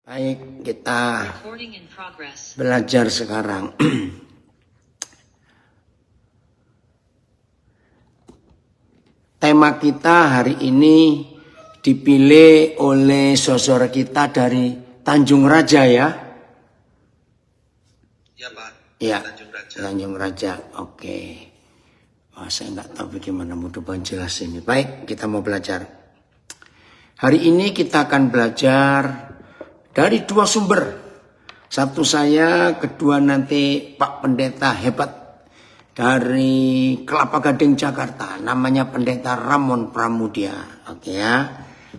Baik, kita belajar sekarang. Tema kita hari ini dipilih oleh saudara kita dari Tanjung Raja ya? Ya Pak, ya, Tanjung Raja. Tanjung Raja, oke. Wah, saya nggak tahu bagaimana mudah-mudahan jelas ini. Baik, kita mau belajar. Hari ini kita akan belajar dari dua sumber. Satu saya, kedua nanti Pak Pendeta hebat dari Kelapa Gading Jakarta. Namanya Pendeta Ramon Pramudia. Oke ya.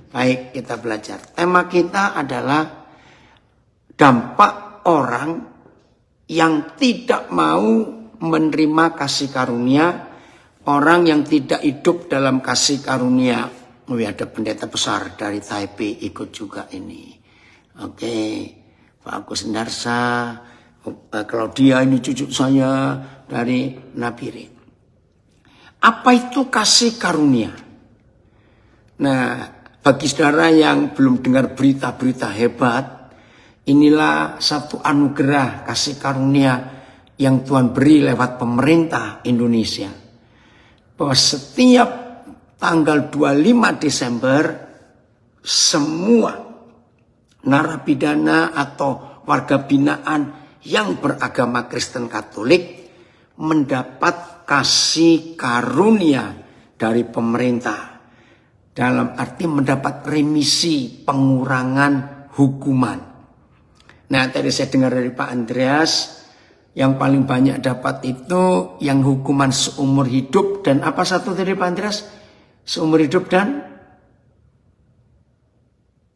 Baik, kita belajar. Tema kita adalah dampak orang yang tidak mau menerima kasih karunia. Orang yang tidak hidup dalam kasih karunia. Oh ya, ada pendeta besar dari Taipei ikut juga ini. Oke, Pak Agus Endarsa, Claudia ini cucu saya dari Nabire. Apa itu kasih karunia? Nah, bagi saudara yang belum dengar berita-berita hebat, inilah satu anugerah kasih karunia yang Tuhan beri lewat pemerintah Indonesia. Bahwa setiap tanggal 25 Desember, semua narapidana atau warga binaan yang beragama Kristen Katolik mendapat kasih karunia dari pemerintah. Dalam arti mendapat remisi pengurangan hukuman. Nah, tadi saya dengar dari Pak Andreas, yang paling banyak dapat itu yang hukuman seumur hidup dan apa satu tadi Pak Andreas? Seumur hidup dan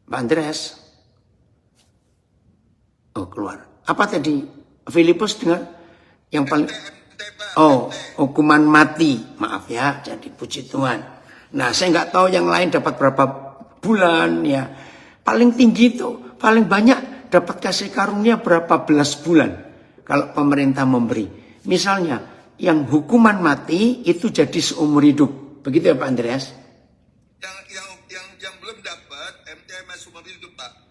Pak Andreas? Oh, keluar. Apa tadi? Filipus dengar? Yang paling hukuman mati. Maaf ya, jadi puji Tuhan. Nah, saya nggak tahu yang lain dapat berapa bulan ya. Paling tinggi itu, paling banyak dapat kasih karunia berapa belas bulan kalau pemerintah memberi. Misalnya, yang hukuman mati itu jadi seumur hidup. Begitu ya Pak Andreas? Yang belum dapat MTMS seumur hidup Pak.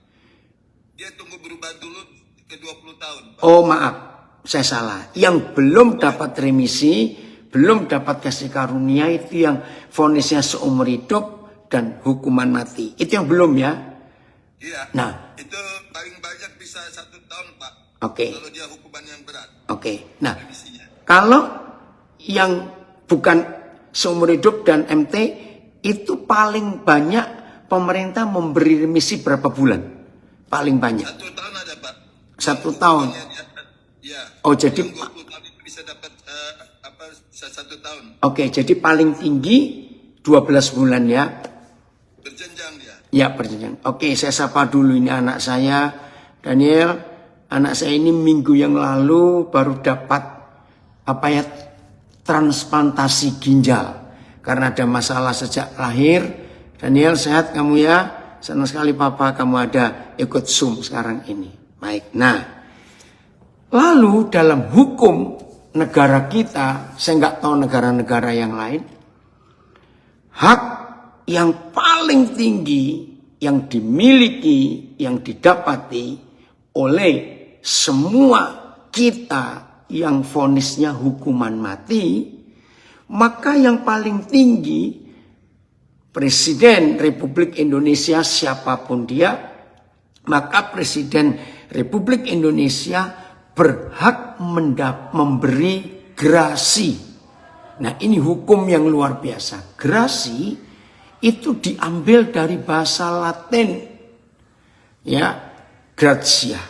Dia tunggu berubah dulu ke 20 tahun Pak. Oh maaf, saya salah. Yang belum dapat remisi, belum dapat kasih karunia itu yang vonisnya seumur hidup dan hukuman mati. Itu yang belum ya? Iya. Nah, itu paling banyak bisa 1 tahun Pak. Oke. Kalau dia hukuman yang berat. Oke. Nah, remisinya. kalau yang bukan seumur hidup dan MT itu paling banyak pemerintah memberi remisi berapa bulan? Paling banyak. 1 tahun ada Pak. 1 tahun. Ya. Oh jadi 20 tahun itu bisa dapat bisa 1 tahun. Oke, jadi paling tinggi 12 bulan ya. Berjenjang dia. Ya, berjenjang. Oke, saya sapa dulu ini anak saya, Daniel. Anak saya ini minggu yang lalu baru dapat transplantasi ginjal. Karena ada masalah sejak lahir. Daniel, sehat kamu ya? Senang sekali Papa kamu ada ikut Zoom sekarang ini. Baik, nah. Lalu dalam hukum negara kita, saya nggak tahu negara-negara yang lain, hak yang paling tinggi yang dimiliki, yang didapati oleh semua kita yang vonisnya hukuman mati, maka yang paling tinggi Presiden Republik Indonesia siapapun dia, maka Presiden Republik Indonesia berhak memberi grasi. Nah, ini hukum yang luar biasa. Grasi itu diambil dari bahasa Latin. Ya, gratia.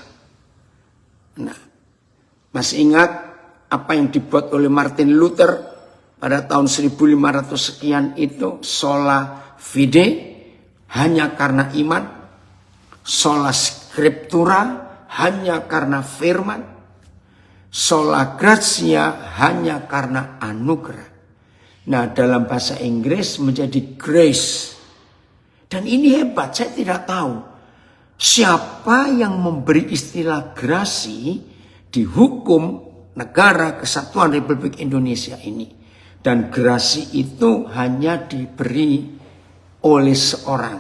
Nah, masih ingat apa yang dibuat oleh Martin Luther pada tahun 1500 sekian itu? Sola fide, hanya karena iman. Sola scriptura, hanya karena firman. Sola gratia, hanya karena anugerah. Nah, dalam bahasa Inggris menjadi grace. Dan ini hebat, saya tidak tahu siapa yang memberi istilah grasi di hukum negara Kesatuan Republik Indonesia ini. Dan grasi itu hanya diberi oleh seorang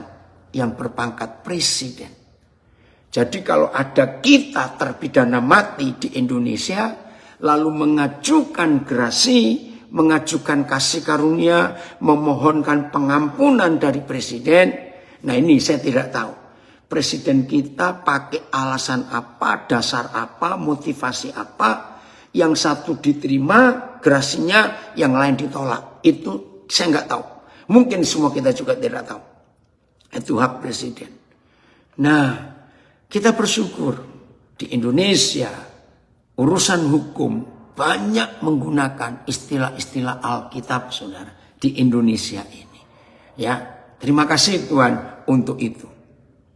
yang berpangkat presiden. Jadi kalau ada kita terpidana mati di Indonesia, lalu mengajukan gerasi, mengajukan kasih karunia, memohonkan pengampunan dari presiden. Nah ini saya tidak tahu. Presiden kita pakai alasan apa, dasar apa, motivasi apa. Yang satu diterima gerasinya, yang lain ditolak. Itu saya nggak tahu. Mungkin semua kita juga tidak tahu. Itu hak presiden. Nah, kita bersyukur di Indonesia urusan hukum banyak menggunakan istilah-istilah Alkitab, saudara, di Indonesia ini. Ya, terima kasih Tuhan untuk itu.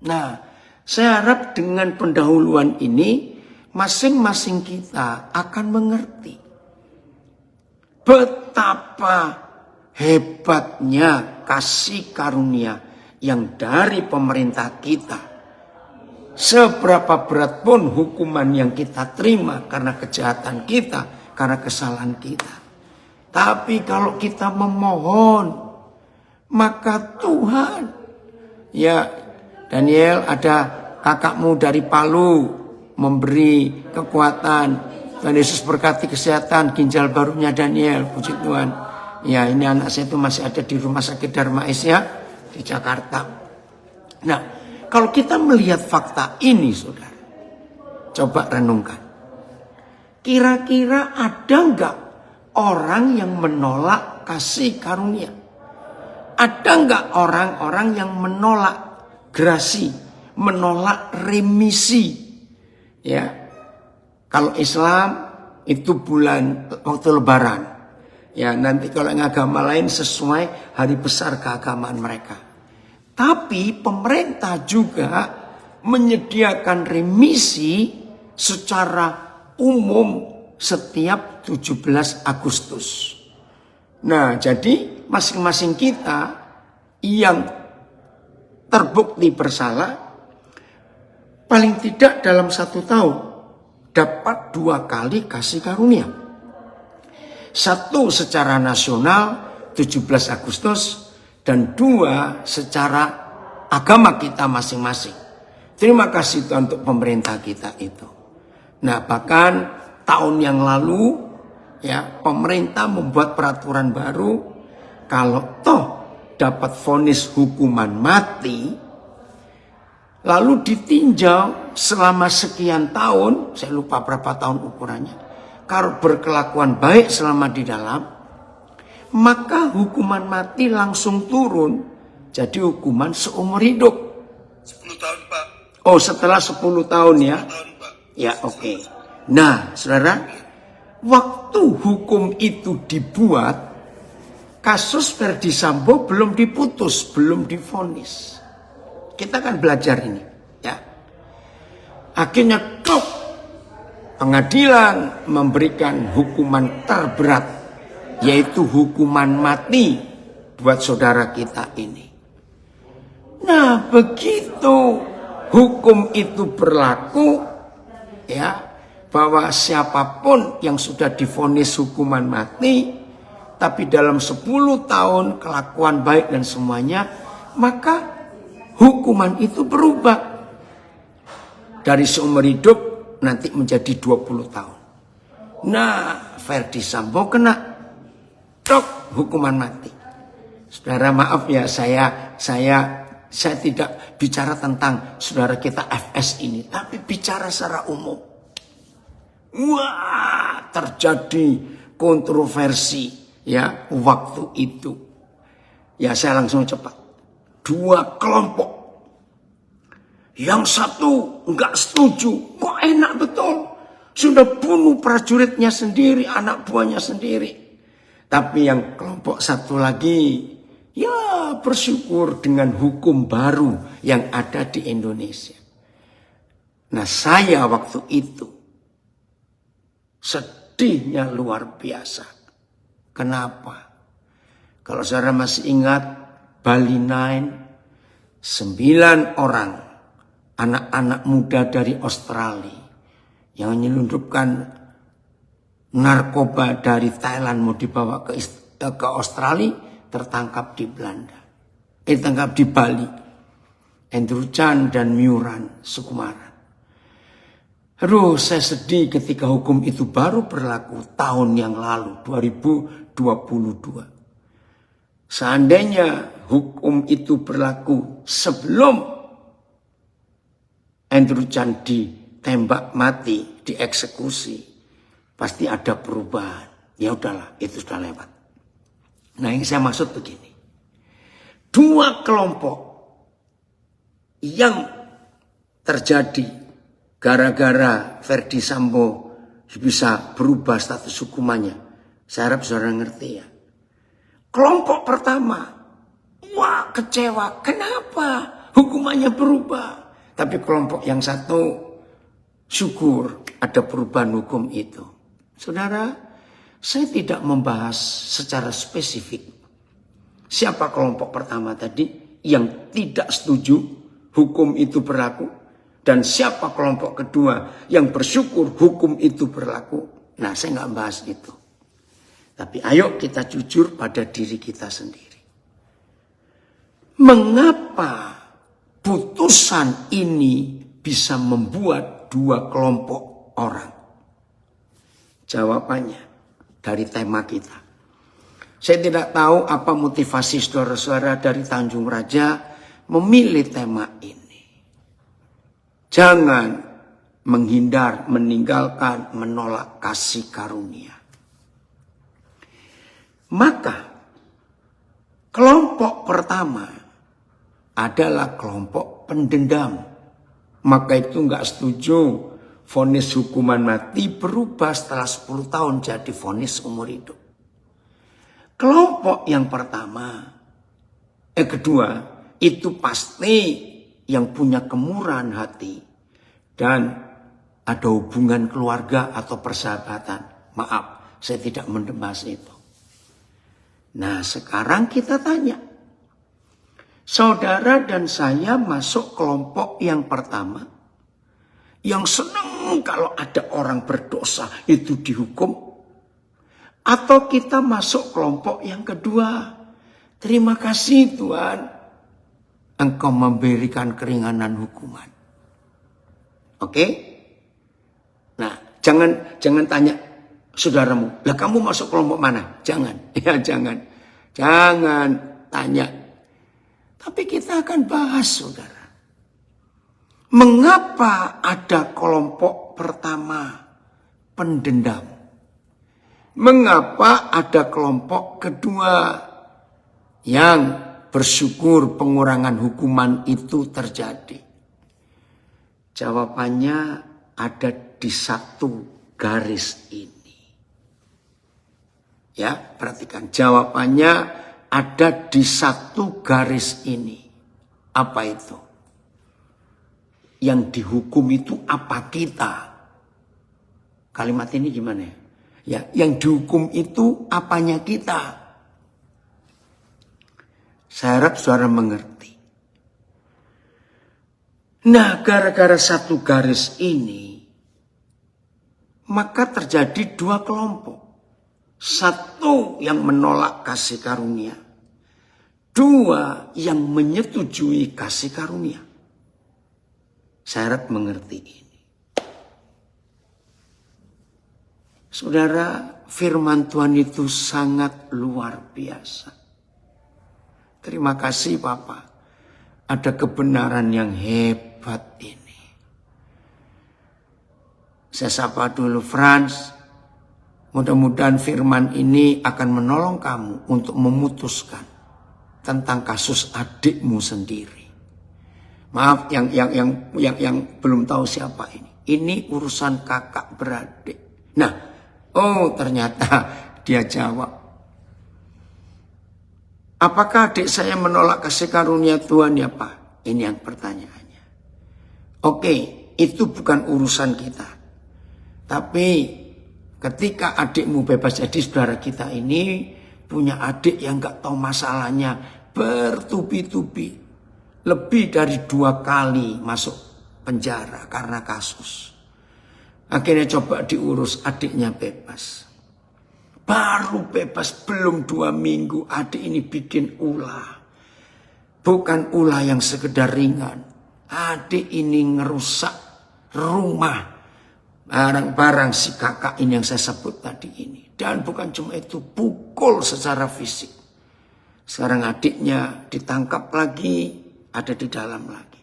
Nah, saya harap dengan pendahuluan ini masing-masing kita akan mengerti betapa hebatnya kasih karunia yang dari pemerintah kita. Seberapa berat pun hukuman yang kita terima karena kejahatan kita, karena kesalahan kita. Tapi kalau kita memohon, maka Tuhan, ya Daniel, ada kakakmu dari Palu memberi kekuatan. Tuhan Yesus berkati kesehatan ginjal barunya Daniel, puji Tuhan. Ya, ini anak saya itu masih ada di rumah sakit Darmais ya, di Jakarta. Nah, kalau kita melihat fakta ini, saudara, coba renungkan. Kira-kira ada enggak orang yang menolak kasih karunia? Ada enggak orang-orang yang menolak gerasi, menolak remisi? Ya, kalau Islam itu bulan waktu Lebaran. Ya, nanti kalau yang agama lain sesuai hari besar keagamaan mereka. Tapi pemerintah juga menyediakan remisi secara umum setiap 17 Agustus. Nah, jadi masing-masing kita yang terbukti bersalah, paling tidak dalam 1 tahun dapat 2 kali kasih karunia. 1 secara nasional 17 Agustus dan 2 secara agama kita masing-masing. Terima kasih Tuhan untuk pemerintah kita itu. Nah, bahkan tahun yang lalu ya pemerintah membuat peraturan baru, kalau toh dapat vonis hukuman mati lalu ditinjau selama sekian tahun, saya lupa berapa tahun ukurannya, kalau berkelakuan baik selama di dalam, maka hukuman mati langsung turun jadi hukuman seumur hidup. 10 tahun, Pak. Oh, setelah 10 tahun ya. 10 tahun, Pak. Ya, oke. Nah, saudara, waktu hukum itu dibuat, kasus Ferdy Sambo belum diputus, belum divonis. Kita akan belajar ini, ya. Akhirnya pengadilan memberikan hukuman terberat, yaitu hukuman mati buat saudara kita ini. Nah, begitu hukum itu berlaku, ya, bahwa siapapun yang sudah divonis hukuman mati, tapi dalam 10 tahun kelakuan baik dan semuanya, maka hukuman itu berubah. Dari seumur hidup nanti menjadi 20 tahun. Nah, Ferdy Sambo kena hukuman mati. Saudara, maaf ya, saya tidak bicara tentang saudara kita FS ini, tapi bicara secara umum. Wah, terjadi kontroversi ya waktu itu. Ya, saya langsung cepat. 2 kelompok. Yang satu enggak setuju, kok enak betul. Sudah bunuh prajuritnya sendiri, anak buahnya sendiri. Tapi yang kelompok satu lagi, ya bersyukur dengan hukum baru yang ada di Indonesia. Nah, saya waktu itu sedihnya luar biasa. Kenapa? Kalau saudara masih ingat Bali 9, 9 orang anak-anak muda dari Australia yang menyelundupkan narkoba dari Thailand mau dibawa ke Australia, tertangkap di Belanda. Tertangkap di Bali. Andrew Chan dan Myuran Sukumaran. Aduh, saya sedih ketika hukum itu baru berlaku tahun yang lalu, 2022. Seandainya hukum itu berlaku sebelum Andrew Chan ditembak mati, dieksekusi, pasti ada perubahan. Ya udahlah, itu sudah lewat. Nah, yang saya maksud begini. Dua kelompok yang terjadi gara-gara Verdi Sambo bisa berubah status hukumannya. Saya harap saudara ngerti ya. Kelompok pertama, wah kecewa. Kenapa hukumannya berubah? Tapi kelompok yang satu, syukur ada perubahan hukum itu. Saudara, saya tidak membahas secara spesifik. Siapa kelompok pertama tadi yang tidak setuju hukum itu berlaku? Dan siapa kelompok kedua yang bersyukur hukum itu berlaku? Nah, saya nggak bahas itu. Tapi ayo kita jujur pada diri kita sendiri. Mengapa putusan ini bisa membuat dua kelompok orang? Jawabannya dari tema kita. Saya tidak tahu apa motivasi saudara-saudara dari Tanjung Raja memilih tema ini. Jangan menghindar, meninggalkan, menolak kasih karunia. Maka kelompok pertama adalah kelompok pendendam. Maka itu enggak setuju vonis hukuman mati berubah setelah 10 tahun jadi vonis umur hidup. Kelompok yang kedua itu pasti yang punya kemurahan hati dan ada hubungan keluarga atau persahabatan. Maaf, saya tidak membahas itu. Nah, sekarang kita tanya. Saudara dan saya masuk kelompok yang pertama. Yang senang kalau ada orang berdosa itu dihukum. Atau kita masuk kelompok yang kedua. Terima kasih Tuhan. Engkau memberikan keringanan hukuman. Oke? Nah, jangan tanya saudaramu, lah kamu masuk kelompok mana? Jangan. Ya jangan. Jangan tanya. Tapi kita akan bahas, saudara. Mengapa ada kelompok pertama pendendam? Mengapa ada kelompok kedua yang bersyukur pengurangan hukuman itu terjadi? Jawabannya ada di satu garis ini. Ya, perhatikan. Jawabannya ada di satu garis ini. Apa itu? Yang dihukum itu apa kita? Kalimat ini gimana ya? Ya, yang dihukum itu apanya kita? Saya harap saudara mengerti. Nah, gara-gara satu garis ini, maka terjadi dua kelompok. Satu yang menolak kasih karunia. Dua yang menyetujui kasih karunia. Saya harap mengerti ini. Saudara, firman Tuhan itu sangat luar biasa. Terima kasih Bapak. Ada kebenaran yang hebat ini. Saya sapa dulu Frans. Mudah-mudahan firman ini akan menolong kamu untuk memutuskan tentang kasus adikmu sendiri. Maaf yang belum tahu siapa ini. Ini urusan kakak beradik. Nah, oh ternyata dia jawab. Apakah adik saya menolak kasih karunia Tuhan ya Pak? Ini yang pertanyaannya. Oke, itu bukan urusan kita. Tapi ketika adikmu bebas, jadi saudara kita ini punya adik yang gak tahu masalahnya bertubi-tubi. Lebih dari 2 kali masuk penjara karena kasus. Akhirnya coba diurus, adiknya bebas. Baru bebas belum 2 minggu adik ini bikin ulah. Bukan ulah yang sekedar ringan. Adik ini ngerusak rumah barang-barang si kakak ini yang saya sebut tadi ini. Dan bukan cuma itu, pukul secara fisik. Sekarang adiknya ditangkap lagi, ada di dalam lagi.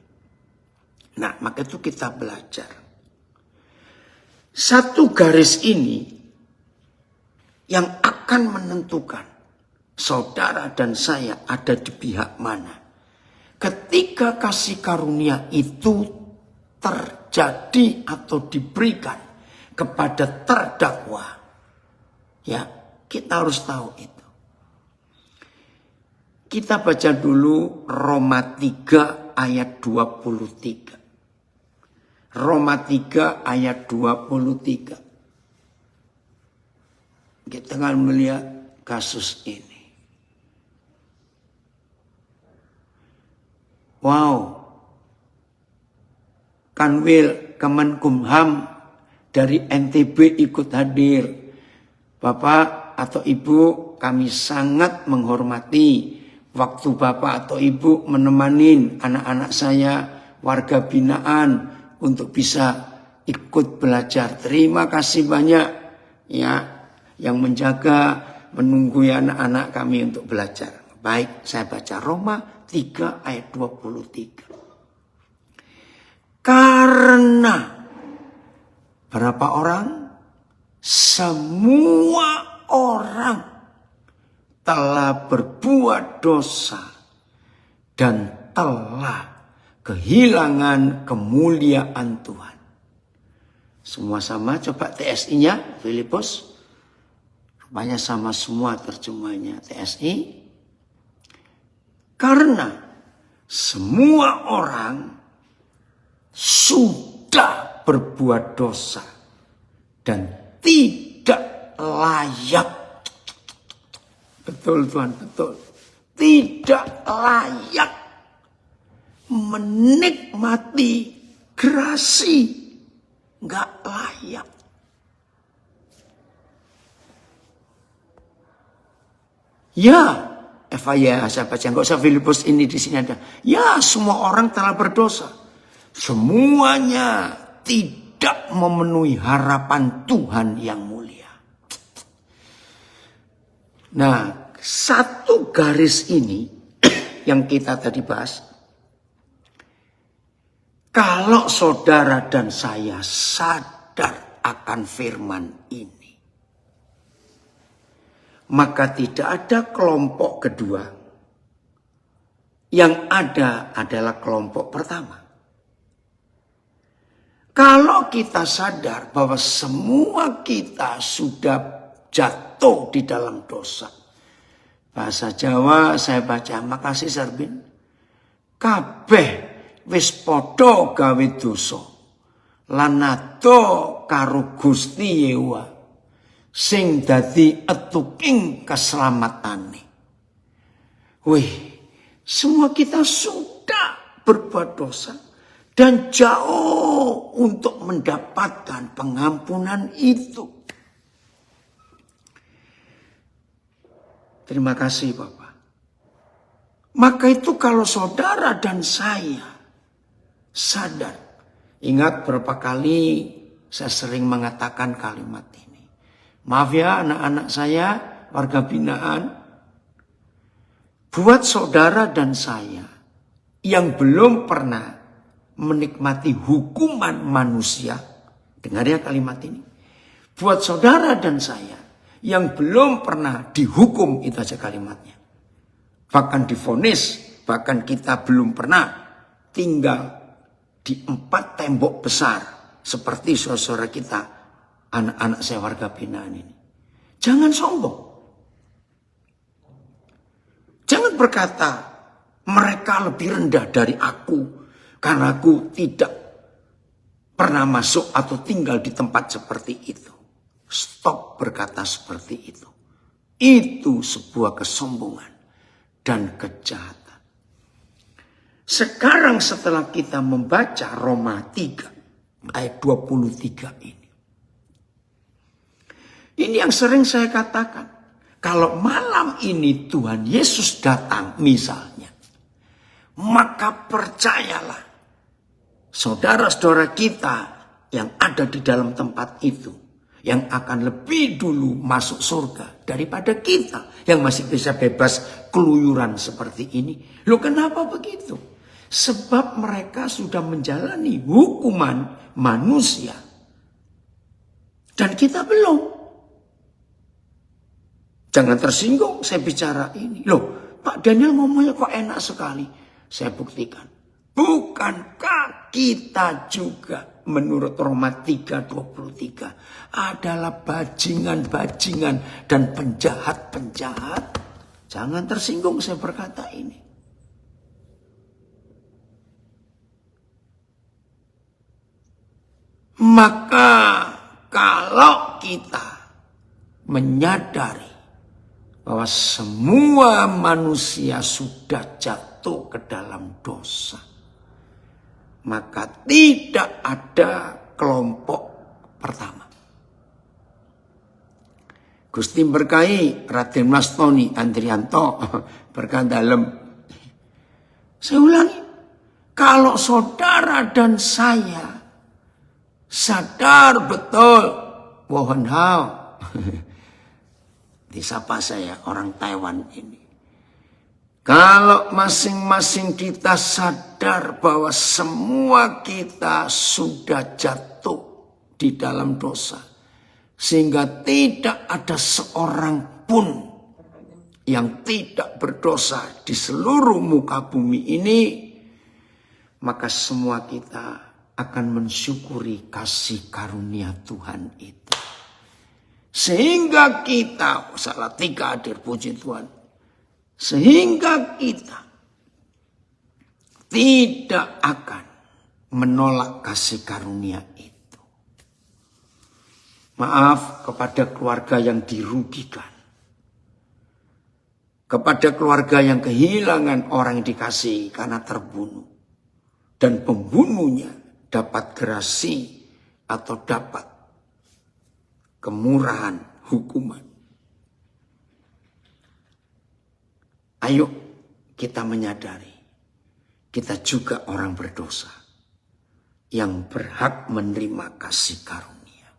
Nah, maka itu kita belajar. Satu garis ini yang akan menentukan saudara dan saya ada di pihak mana. Ketika kasih karunia itu terjadi atau diberikan kepada terdakwa, ya, kita harus tahu itu. Kita baca dulu Roma 3 ayat 23. Roma 3 ayat 23. Kita akan melihat kasus ini. Wow. Kanwil Kemenkumham dari NTB ikut hadir. Bapak atau Ibu, kami sangat menghormati waktu Bapak atau Ibu menemani anak-anak saya, warga binaan, untuk bisa ikut belajar. Terima kasih banyak ya, yang menjaga, menunggu anak-anak kami untuk belajar. Baik, saya baca Roma 3 ayat 23. Karena berapa orang? Semua orang telah berbuat dosa dan telah kehilangan kemuliaan Tuhan. Semua sama, coba TSI-nya, Filipus. Rupanya sama semua terjemahnya TSI. Karena semua orang sudah berbuat dosa dan tidak layak. Betul Tuhan, betul. Tidak layak menikmati grasi. Nggak layak. Ya, FIA saya baca, nggak usah Filipus ini di sini ada. Ya, semua orang telah berdosa. Semuanya tidak memenuhi harapan Tuhan yang mulia. Nah, satu garis ini yang kita tadi bahas. Kalau saudara dan saya sadar akan firman ini, maka tidak ada kelompok kedua. Yang ada adalah kelompok pertama. Kalau kita sadar bahwa semua kita sudah jatuh di dalam dosa. Bahasa Jawa saya baca, makasih Sarbin. Kabeh wis padha gawe dosa. Lan ado karo Gusti Yewa sing dadi etuking keselamatane. Wih, semua kita sudah berbuat dosa dan jauh untuk mendapatkan pengampunan itu. Terima kasih Bapak. Maka itu kalau saudara dan saya sadar. Ingat berapa kali saya sering mengatakan kalimat ini. Maaf ya anak-anak saya, warga binaan. Buat saudara dan saya yang belum pernah menikmati hukuman manusia. Dengar ya kalimat ini. Buat saudara dan saya yang belum pernah dihukum, itu aja kalimatnya. Bahkan divonis, bahkan kita belum pernah tinggal di 4 tembok besar. Seperti saudara kita, anak-anak saya warga binaan ini. Jangan sombong. Jangan berkata, mereka lebih rendah dari aku. Karena aku tidak pernah masuk atau tinggal di tempat seperti itu. Stop berkata seperti itu. Itu sebuah kesombongan dan kejahatan. Sekarang setelah kita membaca Roma 3 ayat 23 ini. Ini yang sering saya katakan. Kalau malam ini Tuhan Yesus datang misalnya. Maka percayalah. Saudara-saudara kita yang ada di dalam tempat itu yang akan lebih dulu masuk surga daripada kita yang masih bisa bebas keluyuran seperti ini. Loh, kenapa begitu? Sebab mereka sudah menjalani hukuman manusia dan kita belum. Jangan tersinggung saya bicara ini. Loh, Pak Daniel ngomongnya kok enak sekali. Saya buktikan. Bukankah kita juga menurut Roma 3:23 adalah bajingan-bajingan dan penjahat-penjahat? Jangan tersinggung saya berkata ini. Maka kalau kita menyadari bahwa semua manusia sudah jatuh ke dalam dosa, maka tidak ada kelompok pertama. Gusti berkahi Raden Mas Tony Andrianto berkata dalam, saya ulangi, kalau saudara dan saya sadar betul, Wohan Hao, disapa saya orang Taiwan ini. Kalau masing-masing kita sadar bahwa semua kita sudah jatuh di dalam dosa, sehingga tidak ada seorang pun yang tidak berdosa di seluruh muka bumi ini, maka semua kita akan mensyukuri kasih karunia Tuhan itu. Sehingga kita, salah tiga hadir puji Tuhan, sehingga kita tidak akan menolak kasih karunia itu. Maaf kepada keluarga yang dirugikan, kepada keluarga yang kehilangan orang yang dikasihi karena terbunuh, dan pembunuhnya dapat gerasi atau dapat kemurahan hukuman. Ayo kita menyadari, kita juga orang berdosa yang berhak menerima kasih karunia.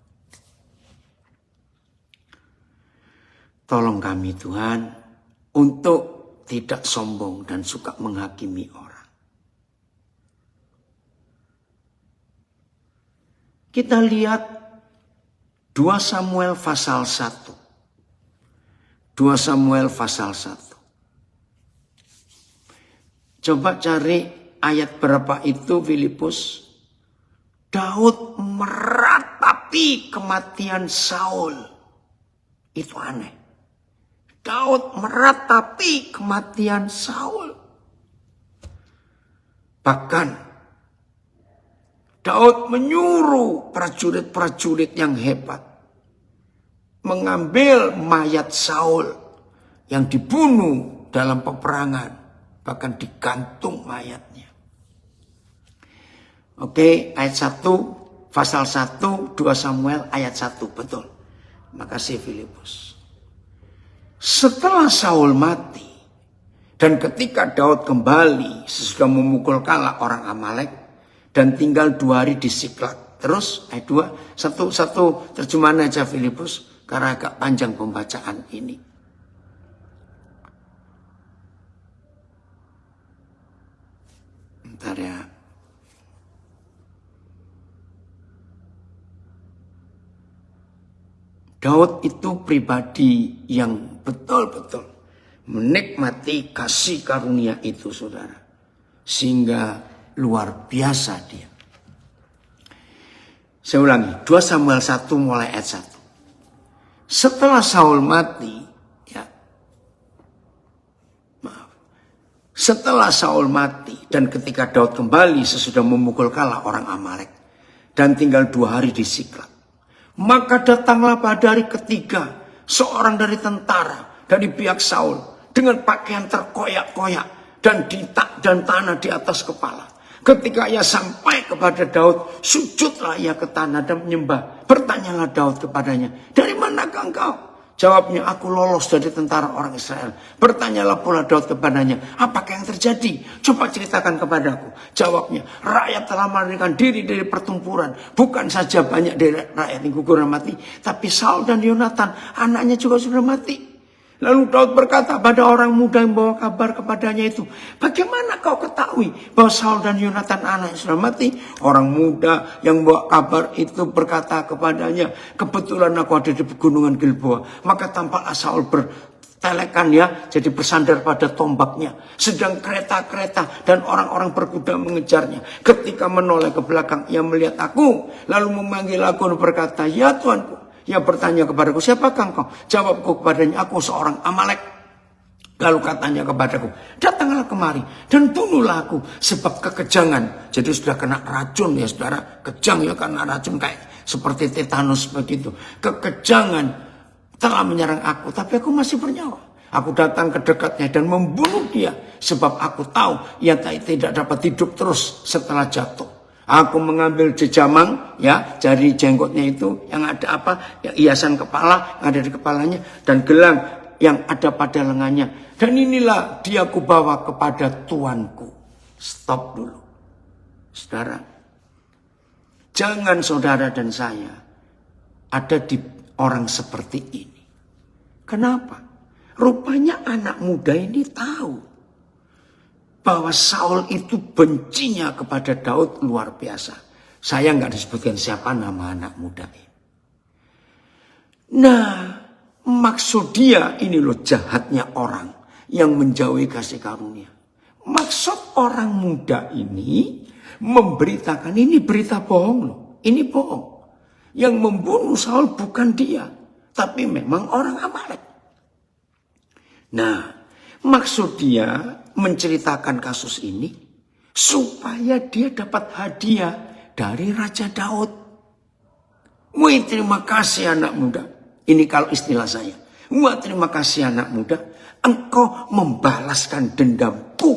Tolong kami Tuhan untuk tidak sombong dan suka menghakimi orang. Kita lihat 2 Samuel pasal 1. 2 Samuel pasal 1. Coba cari ayat berapa itu Filipus. Daud meratapi kematian Saul. Itu aneh. Daud meratapi kematian Saul. Bahkan Daud menyuruh prajurit-prajurit yang hebat mengambil mayat Saul yang dibunuh dalam peperangan, bahkan digantung mayatnya. Oke, ayat 1, pasal 1, 2 Samuel ayat 1, betul. Makasih Filipus. Setelah Saul mati, dan ketika Daud kembali sesudah memukul kalah orang Amalek, dan tinggal 2 hari di Siklag. Terus ayat 2, satu terjemahan aja Filipus, karena agak panjang pembacaan ini. Bentar ya. Daud itu pribadi yang betul-betul menikmati kasih karunia itu, saudara. Sehingga luar biasa dia. Saya ulangi, 2 Samuel 1 mulai ayat 1. Setelah Saul mati, setelah Saul mati dan ketika Daud kembali sesudah memukul kalah orang Amalek dan tinggal 2 hari di Siklag, maka datanglah pada hari ketiga seorang dari tentara dari pihak Saul dengan pakaian terkoyak-koyak dan tanah di atas kepala. Ketika ia sampai kepada Daud, sujudlah ia ke tanah dan menyembah. Bertanyalah Daud kepadanya, dari manakah engkau? Jawabnya, aku lolos dari tentara orang Israel. Bertanyalah pula Daud kepadanya, apakah yang terjadi? Coba ceritakan kepadaku. Jawabnya, rakyat telah melarikan diri dari pertempuran. Bukan saja banyak dari rakyat yang gugur mati, tapi Saul dan Yonatan, anaknya juga sudah mati. Lalu Daud berkata pada orang muda yang bawa kabar kepadanya itu, bagaimana kau ketahui bahwa Saul dan Yonatan anaknya sudah mati? Orang muda yang bawa kabar itu berkata kepadanya, kebetulan aku ada di pegunungan Gilboa. Maka tampaklah Saul bertelekan jadi bersandar pada tombaknya. Sedang kereta-kereta dan orang-orang berkuda mengejarnya. Ketika menoleh ke belakang, ia melihat aku, lalu memanggil aku dan berkata, ya Tuanku. Ia bertanya kepadaku, siapakah engkau? Jawabku kepadanya, aku seorang Amalek. Lalu katanya kepadaku, datanglah kemari dan bunuhlah aku sebab kekejangan. Jadi sudah kena racun ya saudara, kejang ya karena racun kayak seperti tetanus begitu. Kekejangan telah menyerang aku, tapi aku masih bernyawa. Aku datang ke dekatnya dan membunuh dia sebab aku tahu ia tidak dapat hidup terus setelah jatuh. Aku mengambil jejamang, jari jenggotnya itu yang ada hiasan kepala yang ada di kepalanya dan gelang yang ada pada lengannya. Dan inilah dia kubawa kepada tuanku. Stop dulu. Saudara, jangan saudara dan saya ada di orang seperti ini. Kenapa? Rupanya anak muda ini tahu bahwa Saul itu bencinya kepada Daud luar biasa. Saya nggak disebutkan siapa nama anak muda ini. Nah, maksud dia ini loh jahatnya orang yang menjauhi kasih karunia. Maksud orang muda ini memberitakan ini berita bohong loh. Ini bohong. Yang membunuh Saul bukan dia, tapi memang orang Amalek. Nah, maksud dia menceritakan kasus ini supaya dia dapat hadiah dari Raja Daud. Wih, terima kasih anak muda. Ini kalau istilah saya. Wah, terima kasih anak muda. Engkau membalaskan dendamku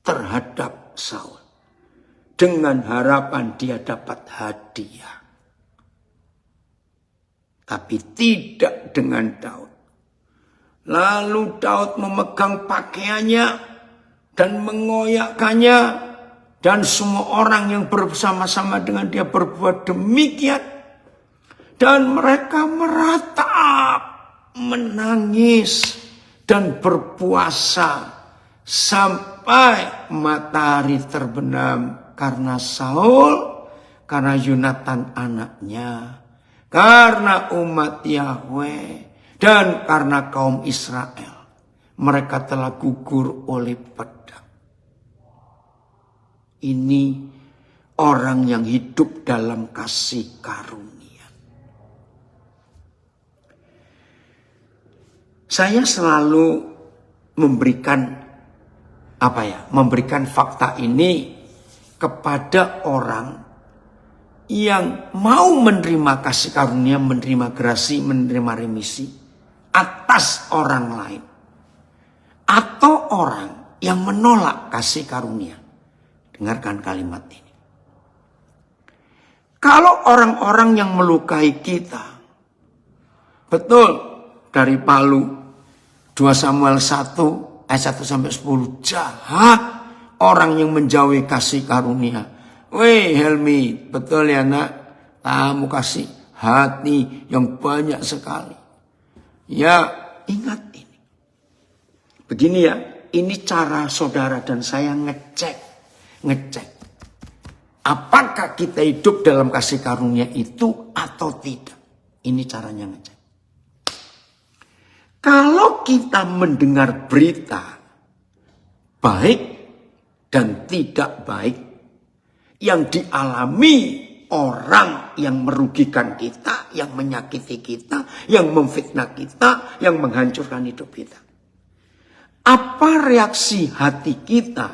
terhadap Saul. Dengan harapan dia dapat hadiah. Tapi tidak dengan Daud. Lalu Daud memegang pakaiannya dan mengoyakkannya. Dan semua orang yang bersama-sama dengan dia berbuat demikian. Dan mereka meratap, menangis, dan berpuasa. Sampai matahari terbenam karena Saul, karena Yonatan anaknya, karena umat Yahweh. Dan karena kaum Israel, mereka telah gugur oleh pedang. Ini orang yang hidup dalam kasih karunia. Saya selalu memberikan fakta ini kepada orang yang mau menerima kasih karunia, menerima grasi, menerima remisi atas orang lain. Atau orang yang menolak kasih karunia. Dengarkan kalimat ini. Kalau orang-orang yang melukai kita, betul dari Palu 2 Samuel 1 ayat 1 sampai 10, jahat orang yang menjauhi kasih karunia. Weh Helmi, betul ya nak, kamu kasih hati yang banyak sekali. Ya, ingat ini. Begini ya, ini cara saudara dan saya ngecek. Apakah kita hidup dalam kasih karunia itu atau tidak? Ini caranya ngecek. Kalau kita mendengar berita baik dan tidak baik yang dialami orang yang merugikan kita, yang menyakiti kita, yang memfitnah kita, yang menghancurkan hidup kita. Apa reaksi hati kita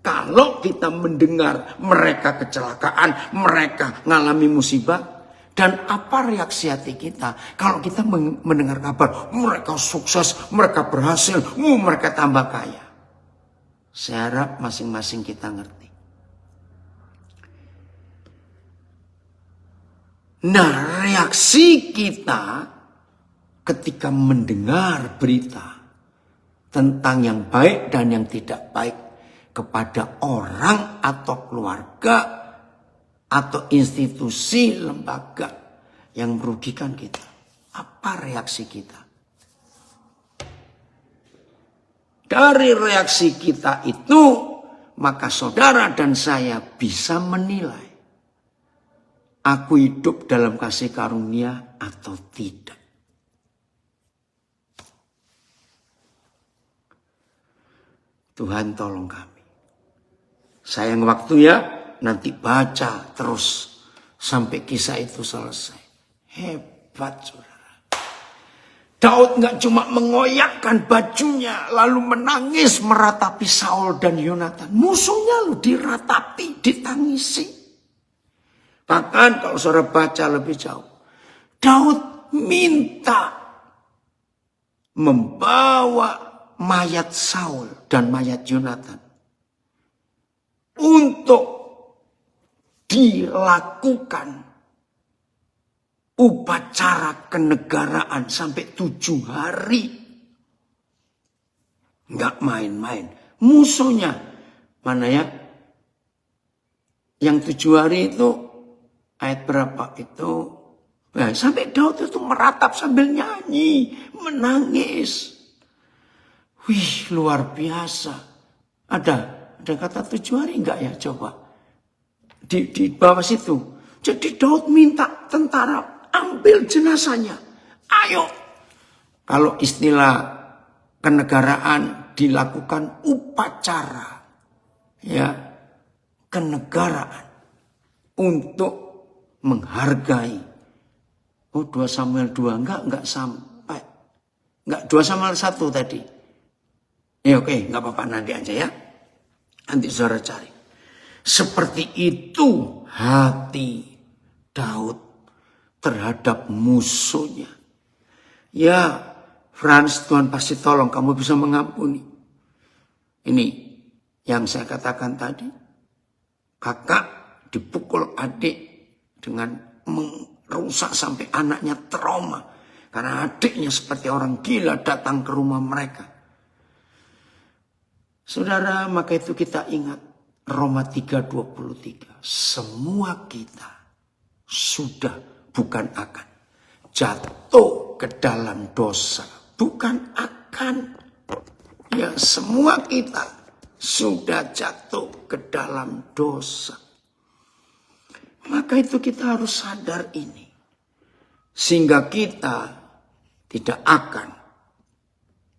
kalau kita mendengar mereka kecelakaan, mereka mengalami musibah? Dan apa reaksi hati kita kalau kita mendengar kabar mereka sukses, mereka berhasil, mereka tambah kaya? Saya harap masing-masing kita ngerti. Nah, reaksi kita ketika mendengar berita tentang yang baik dan yang tidak baik kepada orang atau keluarga atau institusi lembaga yang merugikan kita. Apa reaksi kita? Dari reaksi kita itu, maka saudara dan saya bisa menilai aku hidup dalam kasih karunia atau tidak. Tuhan tolong kami. Sayang waktu ya, nanti baca terus sampai kisah itu selesai. Hebat saudara. Daud nggak cuma mengoyakkan bajunya lalu menangis meratapi Saul dan Yonatan. Musuhnya lu diratapi, ditangisi. Bahkan kalau saudara baca lebih jauh, Daud minta membawa mayat Saul dan mayat Yonatan untuk dilakukan upacara kenegaraan sampai 7 hari. Enggak main-main. Musuhnya mana ya? Yang 7 hari itu ayat berapa itu? Nah, sampai Daud itu meratap sambil nyanyi, menangis. Wih, luar biasa. Ada kata 7 hari enggak ya? Coba. Di bawah situ. Jadi Daud minta tentara ambil jenazahnya. Ayo. Kalau istilah kenegaraan dilakukan upacara. Ya. Kenegaraan. Untuk menghargai. Oh 2 Samuel 2. Enggak sampai. Enggak 2 Samuel 1 tadi. Ya oke, nggak apa-apa nanti aja ya. Nanti saudara cari. Seperti itu hati Daud terhadap musuhnya. Ya, Frans, Tuhan pasti tolong kamu bisa mengampuni. Ini yang saya katakan tadi. Kakak dipukul adik dengan merusak sampai anaknya trauma. Karena adiknya seperti orang gila datang ke rumah mereka. Saudara, maka itu kita ingat Roma 3:23. Semua kita sudah bukan akan jatuh ke dalam dosa. Bukan akan. Ya, semua kita sudah jatuh ke dalam dosa. Maka itu kita harus sadar ini. Sehingga kita tidak akan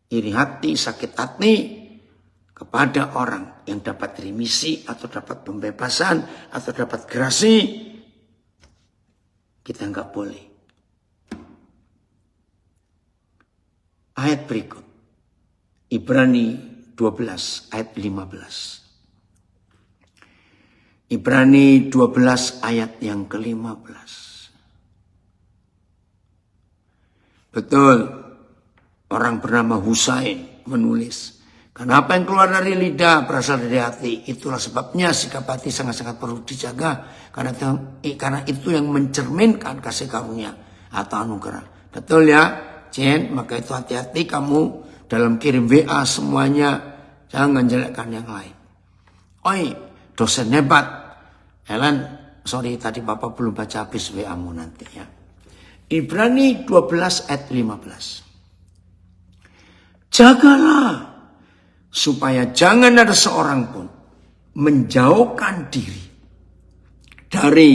iri hati, sakit hati kepada orang yang dapat remisi atau dapat pembebasan atau dapat gerasi. Kita enggak boleh. Ayat berikut. Ibrani 12 ayat 15. Ibrani 12 ayat yang ke-15. Betul. Orang bernama Husain menulis. Karena apa yang keluar dari lidah berasal dari hati. Itulah sebabnya sikap hati sangat-sangat perlu dijaga. Karena itu yang mencerminkan kasih karunia atau anugerah. Betul ya, Jen? Maka itu hati-hati kamu dalam kirim WA semuanya. Jangan jelekkan yang lain. Oi, dosen hebat. Helen, sorry tadi Bapak belum baca habis WA-mu nanti ya. Ibrani 12 ayat 15. Jagalah supaya jangan ada seorang pun menjauhkan diri dari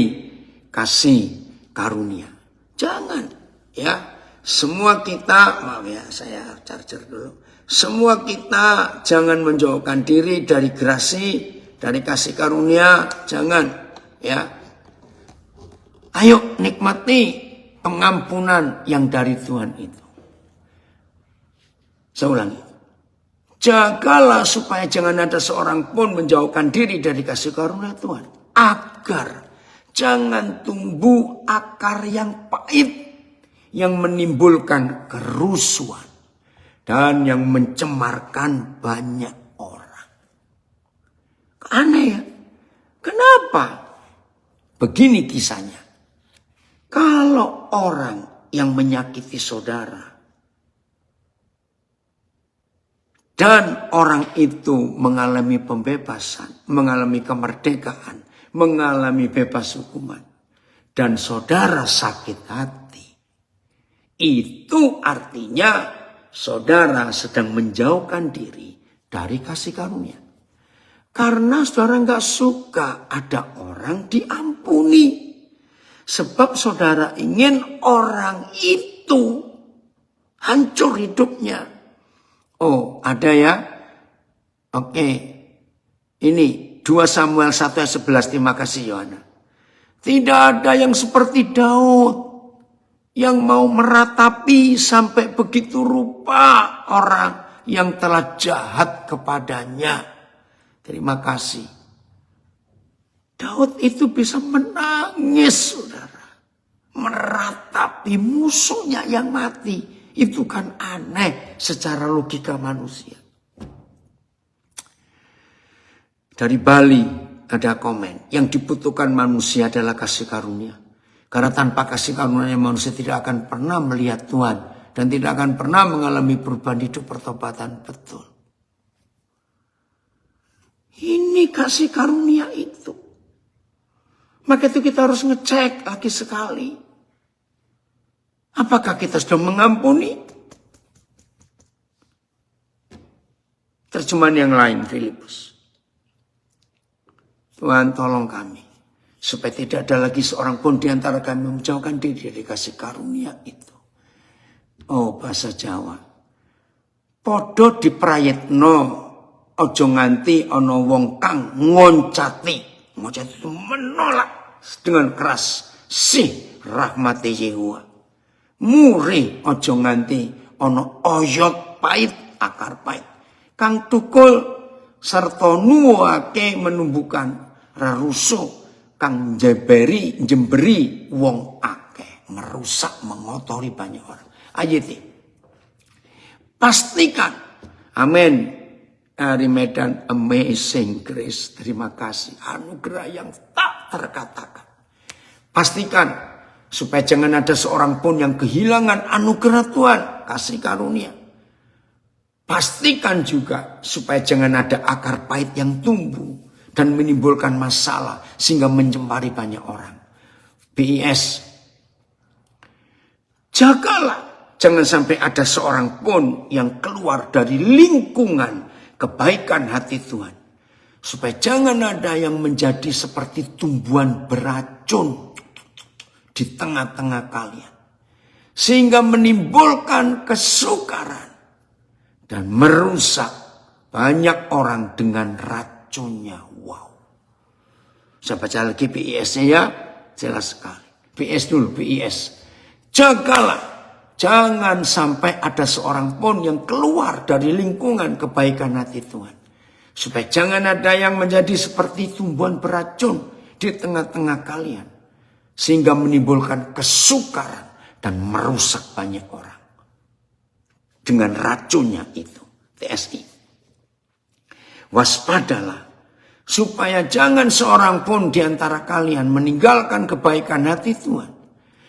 kasih karunia. Jangan ya. Semua kita, maaf ya saya charger dulu. Semua kita jangan menjauhkan diri dari gerasi, dari kasih karunia. Jangan ya. Ayo nikmati pengampunan yang dari Tuhan itu. Saya ulangi. Jagalah supaya jangan ada seorang pun menjauhkan diri dari kasih karunia Tuhan. Agar jangan tumbuh akar yang pahit. Yang menimbulkan kerusuhan. Dan yang mencemarkan banyak orang. Aneh ya. Kenapa? Begini kisahnya. Kalau orang yang menyakiti saudara. Dan orang itu mengalami pembebasan, mengalami kemerdekaan, mengalami bebas hukuman. Dan saudara sakit hati. Itu artinya saudara sedang menjauhkan diri dari kasih karunia. Karena saudara nggak suka ada orang diampuni. Sebab saudara ingin orang itu hancur hidupnya. Oh, ada ya? Oke. Ini 2 Samuel 1 ayat 11. Terima kasih Yohana. Tidak ada yang seperti Daud yang mau meratapi sampai begitu rupa orang yang telah jahat kepadanya. Terima kasih. Daud itu bisa menangis, saudara. Meratapi musuhnya yang mati. Itu kan aneh secara logika manusia. Dari Bali ada komen. Yang dibutuhkan manusia adalah kasih karunia. Karena tanpa kasih karunia manusia tidak akan pernah melihat Tuhan. Dan tidak akan pernah mengalami perubahan hidup pertobatan betul. Ini kasih karunia itu. Maka itu kita harus ngecek lagi sekali. Apakah kita sudah mengampuni? Terjemahan yang lain, Filipus. Tuhan tolong kami. Supaya tidak ada lagi seorang pun di antara kami menjauhkan diri dari kasih karunia itu. Oh, bahasa Jawa. Podo diprayitno. Ojo nganti ono wong kang ngoncati. Ngoncati itu menolak dengan keras. Si rahmati Yehuwa. Muri ojo nganti ono oyot pahit akar pahit. Kang tukul serta nuwake menumbuhkan rarusuh kang jemberi wong akeh, merusak mengotori banyak orang. Ayat ini. Pastikan. Amin. Dari Medan Amazing Grace. Terima kasih. Anugerah yang tak terkatakan. Pastikan. Supaya jangan ada seorang pun yang kehilangan anugerah Tuhan. Kasih karunia. Pastikan juga. Supaya jangan ada akar pahit yang tumbuh. Dan menimbulkan masalah. Sehingga mencemari banyak orang. BIS. Jagalah. Jangan sampai ada seorang pun yang keluar dari lingkungan kebaikan hati Tuhan. Supaya jangan ada yang menjadi seperti tumbuhan beracun di tengah-tengah kalian. Sehingga menimbulkan kesukaran. Dan merusak banyak orang dengan racunnya. Wow. Saya baca lagi BIS-nya ya. Jelas sekali. BIS dulu, BIS. Jagalah. Jangan sampai ada seorang pun yang keluar dari lingkungan kebaikan hati Tuhan. Supaya jangan ada yang menjadi seperti tumbuhan beracun di tengah-tengah kalian. Sehingga menimbulkan kesukaran dan merusak banyak orang. Dengan racunnya itu. TSI. Waspadalah. Supaya jangan seorang pun di antara kalian meninggalkan kebaikan hati Tuhan.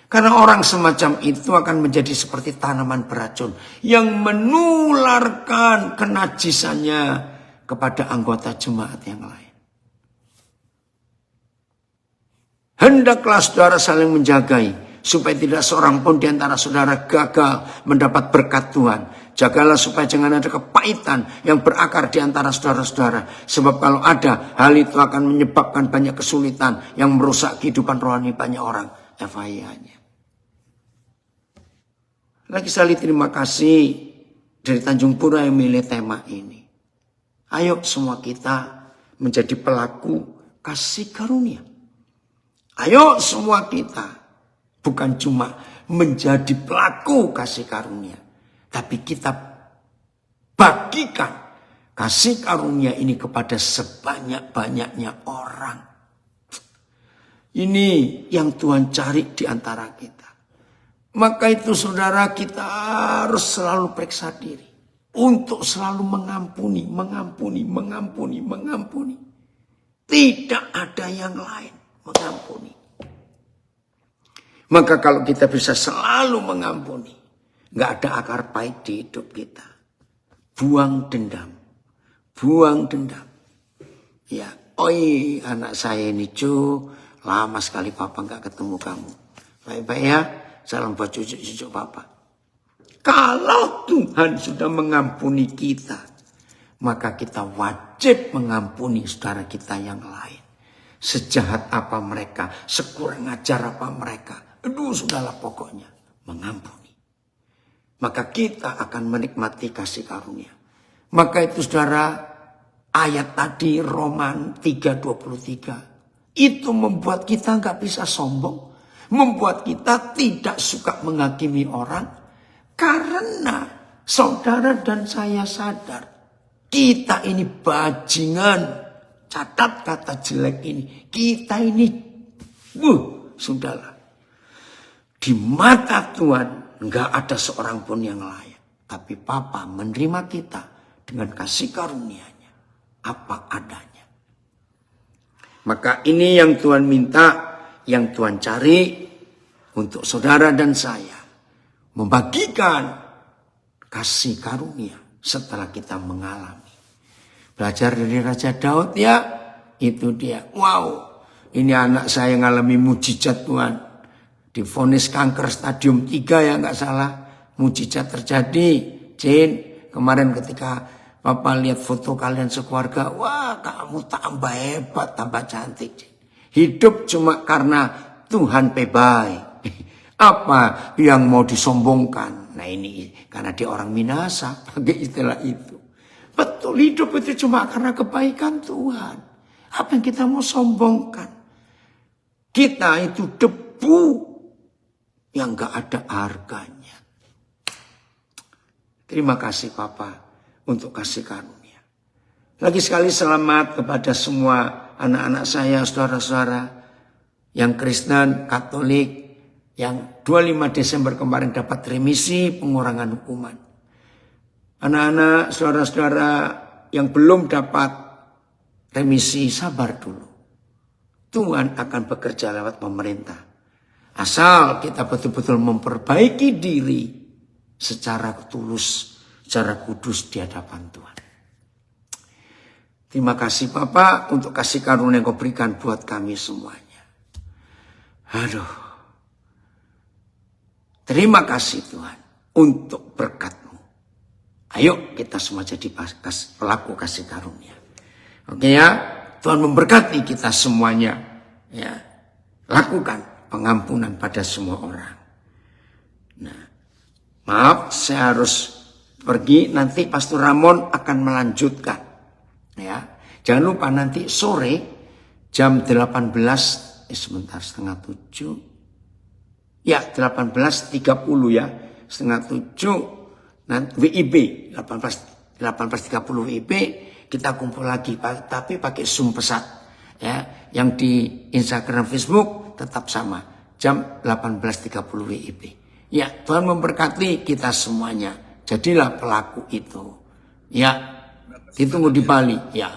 Karena orang semacam itu akan menjadi seperti tanaman beracun yang menularkan kenajisannya kepada anggota jemaat yang lain. Hendaklah saudara saling menjagai supaya tidak seorang pun di antara saudara gagal mendapat berkat Tuhan. Jagalah supaya jangan ada kepahitan yang berakar di antara saudara-saudara. Sebab kalau ada, hal itu akan menyebabkan banyak kesulitan yang merusak kehidupan rohani banyak orang. FYI-nya. Lagi sekali terima kasih dari Tanjung Pura yang milih tema ini. Ayo semua kita menjadi pelaku kasih karunia. Ayo semua kita bukan cuma menjadi pelaku kasih karunia. Tapi kita bagikan kasih karunia ini kepada sebanyak-banyaknya orang. Ini yang Tuhan cari di antara kita. Maka itu saudara kita harus selalu periksa diri. Untuk selalu mengampuni. Tidak ada yang lain mengampuni. Maka kalau kita bisa selalu mengampuni. Gak ada akar pahit di hidup kita. buang dendam. Buang dendam. Ya, oi anak saya ini lama sekali papa nggak ketemu kamu. Baik-baik ya, salam buat cucu-cucu papa. Kalau Tuhan sudah mengampuni kita, maka kita wajib mengampuni saudara kita yang lain. Sejahat apa mereka, sekurang ajar apa mereka. Aduh, sudahlah pokoknya mengampuni. Maka kita akan menikmati kasih karunia. Maka itu saudara, ayat tadi Roman 3:23 itu membuat kita nggak bisa sombong, membuat kita tidak suka menghakimi orang, karena saudara dan saya sadar kita ini bajingan. Catat kata jelek ini, kita ini, sudahlah. Di mata Tuhan nggak ada seorang pun yang layak, tapi Papa menerima kita dengan kasih karunia-Nya apa adanya. Maka ini yang Tuhan minta, yang Tuhan cari untuk saudara dan saya. Membagikan kasih karunia setelah kita mengalami. Belajar dari Raja Daud ya, itu dia. Wow, ini anak saya ngalami mujizat Tuhan. Divonis kanker stadium 3 ya nggak salah. Mujizat terjadi. Jin, kemarin ketika Papa lihat foto kalian sekeluarga, wah kamu tambah hebat, tambah cantik. Hidup cuma karena Tuhan pebai. Apa yang mau disombongkan? Nah ini karena dia orang Minasa, pakai istilah itu. Betul, hidup itu cuma karena kebaikan Tuhan. Apa yang kita mau sombongkan? Kita itu debu yang gak ada harganya. Terima kasih Papa untuk kasih karunia. Lagi sekali selamat kepada semua anak-anak saya, saudara-saudara yang Kristen, Katolik, yang 25 Desember kemarin dapat remisi pengurangan hukuman. Anak-anak, saudara-saudara yang belum dapat remisi, sabar dulu. Tuhan akan bekerja lewat pemerintah. Asal kita betul-betul memperbaiki diri secara tulus, secara kudus di hadapan Tuhan. Terima kasih Bapak untuk kasih karunia yang Kau berikan buat kami semuanya. Aduh. Terima kasih Tuhan untuk berkat. Ayo kita semua jadi pelaku kasih karunia. Oke ya, Tuhan memberkati kita semuanya. Ya, lakukan pengampunan pada semua orang. Nah, maaf saya harus pergi. Nanti Pastor Ramon akan melanjutkan. Ya, jangan lupa nanti sore jam 18. Sebentar, 6:30. Ya, 18.30 ya, 6:30. Nanti WIB 18.30 WIB kita kumpul lagi, tapi pakai Zoom pesat ya. Yang di Instagram, Facebook tetap sama jam 18.30 WIB. Ya, Tuhan memberkati kita semuanya. Jadilah pelaku itu. Ya, ditunggu di Bali ya.